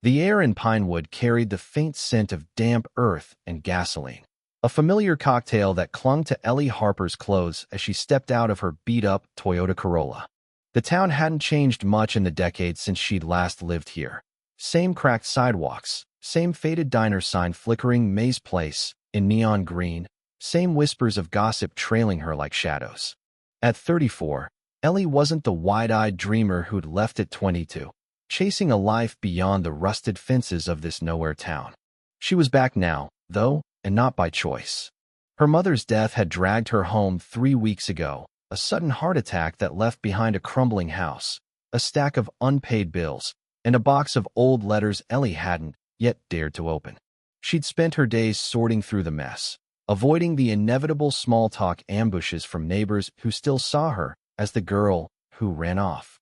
The air in Pinewood carried the faint scent of damp earth and gasoline, a familiar cocktail that clung to Ellie Harper's clothes as she stepped out of her beat-up Toyota Corolla. The town hadn't changed much in the decades since she'd last lived here. Same cracked sidewalks, same faded diner sign flickering May's Place in neon green, same whispers of gossip trailing her like shadows. At 34, Ellie wasn't the wide-eyed dreamer who'd left at 22, chasing a life beyond the rusted fences of this nowhere town. She was back now, though, and not by choice. Her mother's death had dragged her home 3 weeks ago, a sudden heart attack that left behind a crumbling house, a stack of unpaid bills, and a box of old letters Ellie hadn't yet dared to open. She'd spent her days sorting through the mess, avoiding the inevitable small-talk ambushes from neighbors who still saw her as the girl who ran off.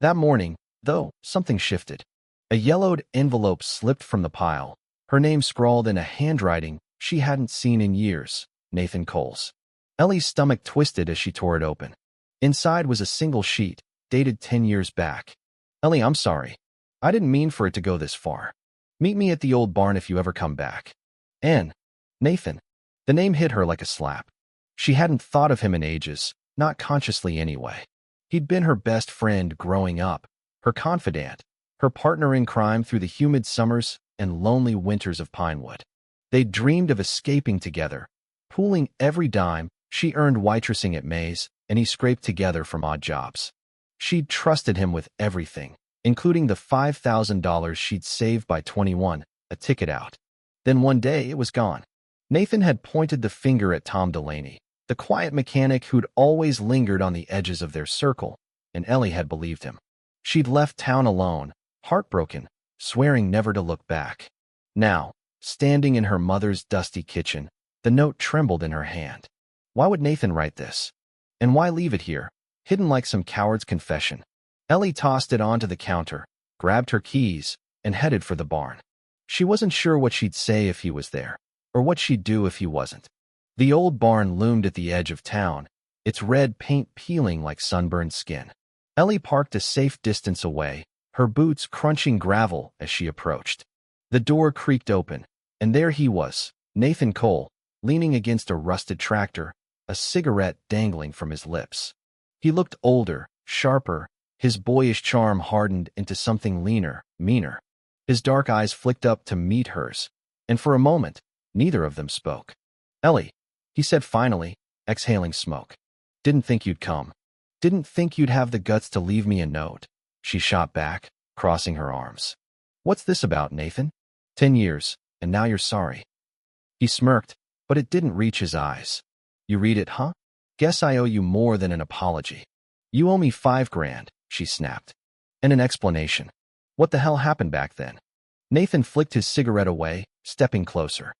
That morning, though, something shifted. A yellowed envelope slipped from the pile, her name scrawled in a handwriting she hadn't seen in years, Nathan Coles. Ellie's stomach twisted as she tore it open. Inside was a single sheet, dated 10 years back. "Ellie, I'm sorry. I didn't mean for it to go this far. Meet me at the old barn if you ever come back. N. Nathan." The name hit her like a slap. She hadn't thought of him in ages, not consciously anyway. He'd been her best friend growing up, her confidant, her partner in crime through the humid summers and lonely winters of Pinewood. They'd dreamed of escaping together, pooling every dime she earned waitressing at May's, and he scraped together from odd jobs. She'd trusted him with everything, including the $5,000 she'd saved by 21, a ticket out. Then one day it was gone. Nathan had pointed the finger at Tom Delaney, the quiet mechanic who'd always lingered on the edges of their circle, and Ellie had believed him. She'd left town alone, heartbroken, swearing never to look back. Now, standing in her mother's dusty kitchen, the note trembled in her hand. Why would Nathan write this? And why leave it here, hidden like some coward's confession? Ellie tossed it onto the counter, grabbed her keys, and headed for the barn. She wasn't sure what she'd say if he was there, or what she'd do if he wasn't. The old barn loomed at the edge of town, its red paint peeling like sunburned skin. Ellie parked a safe distance away, her boots crunching gravel as she approached. The door creaked open, and there he was, Nathan Cole, leaning against a rusted tractor, a cigarette dangling from his lips. He looked older, sharper, his boyish charm hardened into something leaner, meaner. His dark eyes flicked up to meet hers, and for a moment, neither of them spoke. "Ellie," he said finally, exhaling smoke. "Didn't think you'd come. Didn't think you'd have the guts to leave me a note." She shot back, crossing her arms. "What's this about, Nathan? 10 years, and now you're sorry." He smirked, but it didn't reach his eyes. "You read it, huh? Guess I owe you more than an apology." "You owe me $5,000, she snapped. "And an explanation. What the hell happened back then?" Nathan flicked his cigarette away, stepping closer.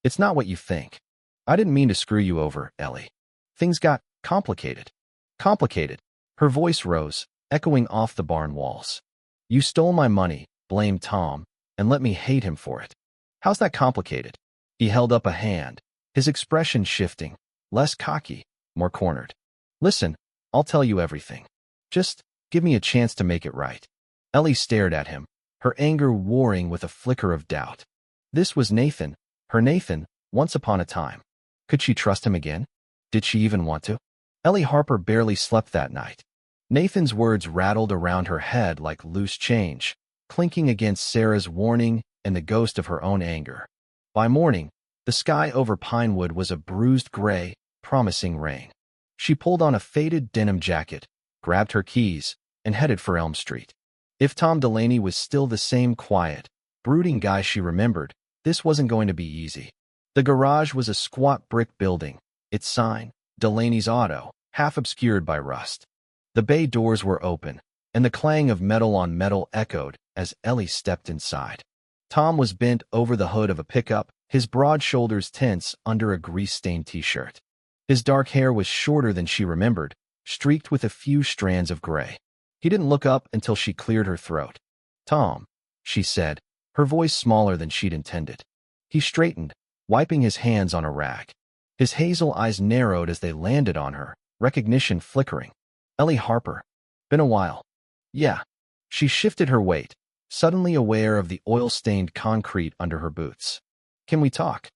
"It's not what you think. I didn't mean to screw you over, Ellie. Things got complicated." "Complicated?" Her voice rose, echoing off the barn walls. "You stole my money," blamed Tom, "and let me hate him for it. How's that complicated?" He held up a hand, his expression shifting, less cocky, more cornered. "Listen, I'll tell you everything. Just give me a chance to make it right." Ellie stared at him, her anger warring with a flicker of doubt. This was Nathan, her Nathan, once upon a time. Could she trust him again? Did she even want to? Ellie Harper barely slept that night. Nathan's words rattled around her head like loose change, clinking against Sarah's warning and the ghost of her own anger. By morning, the sky over Pinewood was a bruised gray, promising rain. She pulled on a faded denim jacket, grabbed her keys, and headed for Elm Street. If Tom Delaney was still the same quiet, brooding guy she remembered, this wasn't going to be easy. The garage was a squat brick building, its sign, Delaney's Auto, half obscured by rust. The bay doors were open, and the clang of metal on metal echoed as Ellie stepped inside. Tom was bent over the hood of a pickup, his broad shoulders tense under a grease-stained t-shirt. His dark hair was shorter than she remembered, streaked with a few strands of gray. He didn't look up until she cleared her throat. "Tom," she said, her voice smaller than she'd intended. He straightened, wiping his hands on a rag. His hazel eyes narrowed as they landed on her, recognition flickering. "Ellie Harper. Been a while." "Yeah." She shifted her weight, suddenly aware of the oil-stained concrete under her boots. Can we talk?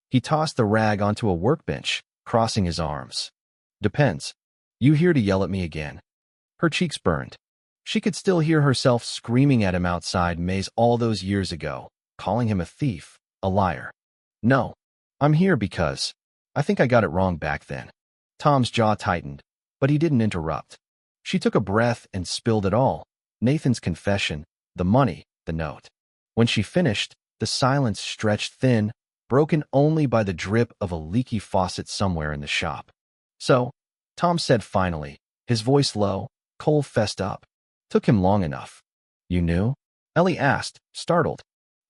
He tossed the rag onto a workbench, crossing his arms. Depends. You here to yell at me again? Her cheeks burned. She could still hear herself screaming at him outside Maze all those years ago, calling him a thief, a liar. No. I'm here because I think I got it wrong back then. Tom's jaw tightened, but he didn't interrupt. She took a breath and spilled it all. Nathan's confession, the money, the note. When she finished, the silence stretched thin, broken only by the drip of a leaky faucet somewhere in the shop. So, Tom said finally, his voice low, coal fessed up. Took him long enough. You knew? Ellie asked, startled.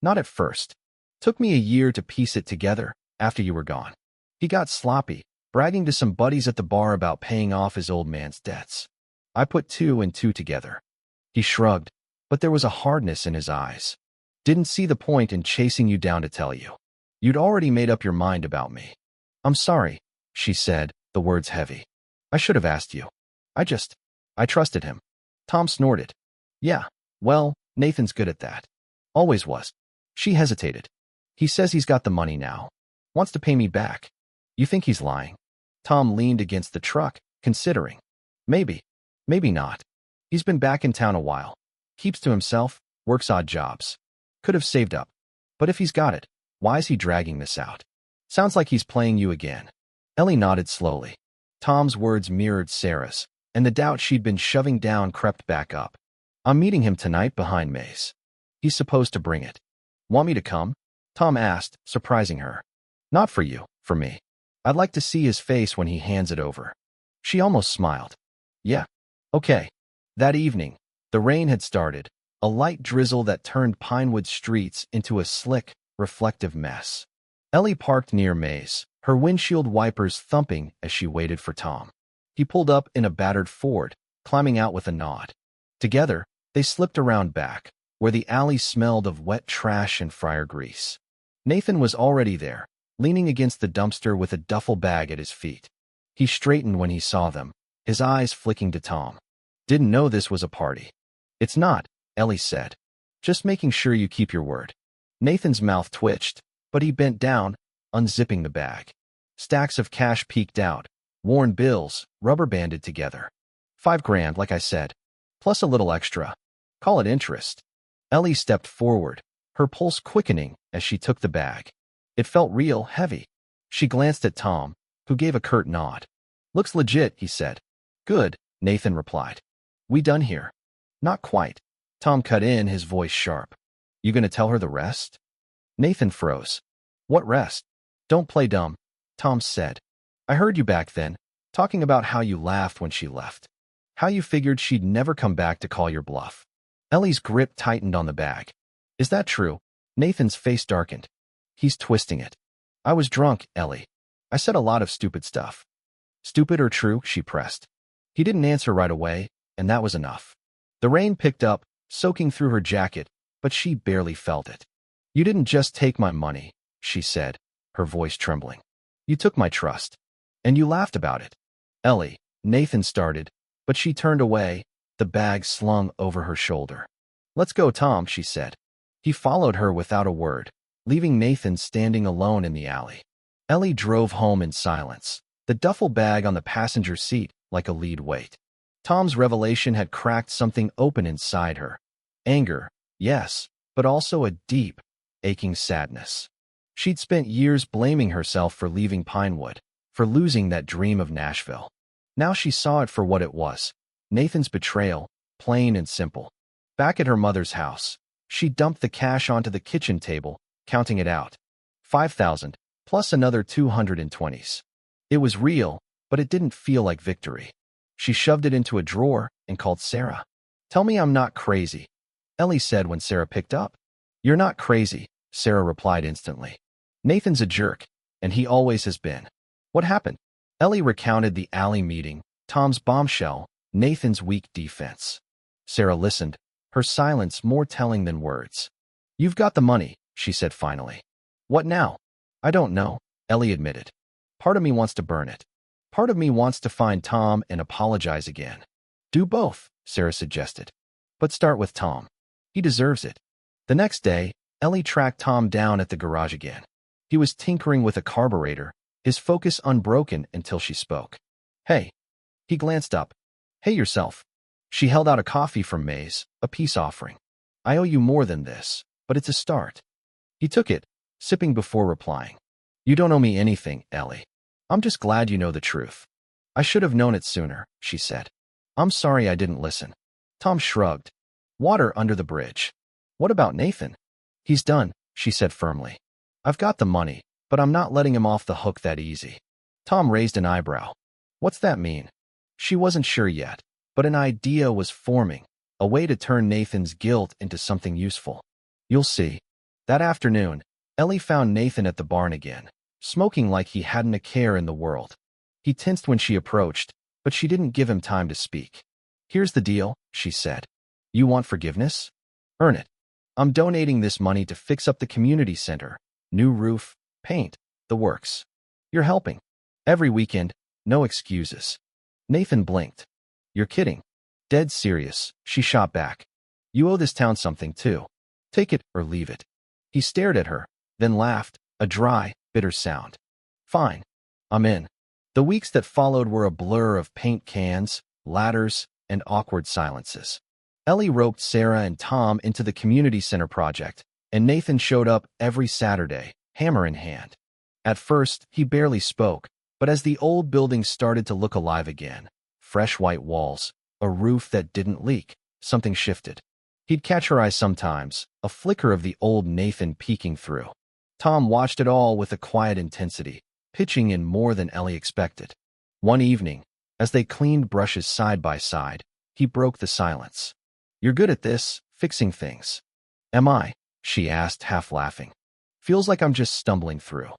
Not at first. Took me a year to piece it together, after you were gone. He got sloppy, bragging to some buddies at the bar about paying off his old man's debts. I put 2 and 2 together. He shrugged, but there was a hardness in his eyes. Didn't see the point in chasing you down to tell you. You'd already made up your mind about me. I'm sorry, she said, the words heavy. I should have asked you. I trusted him. Tom snorted. Yeah, well, Nathan's good at that. Always was. She hesitated. He says he's got the money now. Wants to pay me back. You think he's lying? Tom leaned against the truck, considering. Maybe. Maybe not. He's been back in town a while. Keeps to himself, works odd jobs. Could have saved up. But if he's got it, why is he dragging this out? Sounds like he's playing you again. Ellie nodded slowly. Tom's words mirrored Sarah's, and the doubt she'd been shoving down crept back up. I'm meeting him tonight behind Maze. He's supposed to bring it. Want me to come? Tom asked, surprising her. Not for you, for me. I'd like to see his face when he hands it over. She almost smiled. Yeah. Okay. That evening, the rain had started, a light drizzle that turned Pinewood streets into a slick, reflective mess. Ellie parked near Maze, her windshield wipers thumping as she waited for Tom. He pulled up in a battered Ford, climbing out with a nod. Together, they slipped around back, where the alley smelled of wet trash and fryer grease. Nathan was already there, leaning against the dumpster with a duffel bag at his feet. He straightened when he saw them, his eyes flicking to Tom. Didn't know this was a party. It's not, Ellie said. Just making sure you keep your word. Nathan's mouth twitched, but he bent down, unzipping the bag. Stacks of cash peeked out, worn bills, rubber-banded together. $5,000, like I said, plus a little extra. Call it interest. Ellie stepped forward, her pulse quickening as she took the bag. It felt real heavy. She glanced at Tom, who gave a curt nod. Looks legit, he said. Good, Nathan replied. We done here? Not quite. Tom cut in, his voice sharp. You gonna tell her the rest? Nathan froze. What rest? Don't play dumb, Tom said. I heard you back then, talking about how you laughed when she left. How you figured she'd never come back to call your bluff. Ellie's grip tightened on the bag. Is that true? Nathan's face darkened. He's twisting it. I was drunk, Ellie. I said a lot of stupid stuff. Stupid or true, she pressed. He didn't answer right away, and that was enough. The rain picked up, soaking through her jacket, but she barely felt it. You didn't just take my money, she said, her voice trembling. You took my trust. And you laughed about it. Ellie, Nathan started, but she turned away, the bag slung over her shoulder. Let's go, Tom, she said. He followed her without a word, leaving Nathan standing alone in the alley. Ellie drove home in silence, the duffel bag on the passenger seat like a lead weight. Tom's revelation had cracked something open inside her. Anger, yes, but also a deep, aching sadness. She'd spent years blaming herself for leaving Pinewood, for losing that dream of Nashville. Now she saw it for what it was. Nathan's betrayal, plain and simple. Back at her mother's house, she dumped the cash onto the kitchen table, counting it out. 5,000, plus another 220s. It was real, but it didn't feel like victory. She shoved it into a drawer and called Sarah. Tell me I'm not crazy, Ellie said when Sarah picked up. You're not crazy, Sarah replied instantly. Nathan's a jerk, and he always has been. What happened? Ellie recounted the alley meeting, Tom's bombshell, Nathan's weak defense. Sarah listened, her silence more telling than words. You've got the money, she said finally. What now? I don't know, Ellie admitted. Part of me wants to burn it. Part of me wants to find Tom and apologize again. Do both, Sarah suggested. But start with Tom. He deserves it. The next day, Ellie tracked Tom down at the garage again. He was tinkering with a carburetor, his focus unbroken until she spoke. Hey. He glanced up. Hey yourself. She held out a coffee from Maze, a peace offering. I owe you more than this, but it's a start. He took it, sipping before replying. You don't owe me anything, Ellie. I'm just glad you know the truth. I should have known it sooner, she said. I'm sorry I didn't listen. Tom shrugged. Water under the bridge. What about Nathan? He's done, she said firmly. I've got the money, but I'm not letting him off the hook that easy. Tom raised an eyebrow. What's that mean? She wasn't sure yet, but an idea was forming, a way to turn Nathan's guilt into something useful. You'll see. That afternoon, Ellie found Nathan at the barn again, smoking like he hadn't a care in the world. He tensed when she approached, but she didn't give him time to speak. Here's the deal, she said. You want forgiveness? Earn it. I'm donating this money to fix up the community center. New roof, paint, the works. You're helping. Every weekend, no excuses. Nathan blinked. You're kidding. Dead serious, she shot back. You owe this town something too. Take it or leave it. He stared at her, then laughed, a dry, bitter sound. Fine. I'm in. The weeks that followed were a blur of paint cans, ladders, and awkward silences. Ellie roped Sarah and Tom into the community center project, and Nathan showed up every Saturday, hammer in hand. At first, he barely spoke, but as the old building started to look alive again, fresh white walls, a roof that didn't leak, something shifted. He'd catch her eye sometimes, a flicker of the old Nathan peeking through. Tom watched it all with a quiet intensity, pitching in more than Ellie expected. One evening, as they cleaned brushes side by side, he broke the silence. You're good at this, fixing things. Am I? She asked, half laughing. Feels like I'm just stumbling through.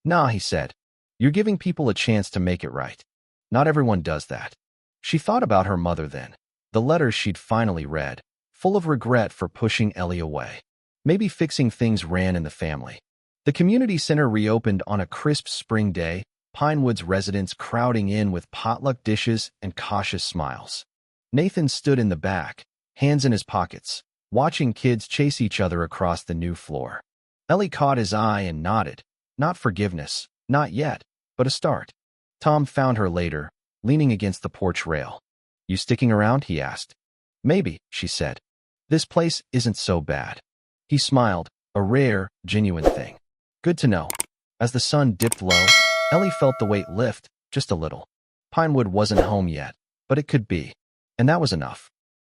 Nah, he said. You're giving people a chance to make it right. Not everyone does that. She thought about her mother then, the letters she'd finally read, full of regret for pushing Ellie away. Maybe fixing things ran in the family. The community center reopened on a crisp spring day, Pinewood's residents crowding in with potluck dishes and cautious smiles. Nathan stood in the back, hands in his pockets, watching kids chase each other across the new floor. Ellie caught his eye and nodded. Not forgiveness, not yet, but a start. Tom found her later, leaning against the porch rail. You sticking around? He asked. Maybe, she said. This place isn't so bad. He smiled, a rare, genuine thing. Good to know. As the sun dipped low, Ellie felt the weight lift, just a little. Pinewood wasn't home yet, but it could be. And that was enough.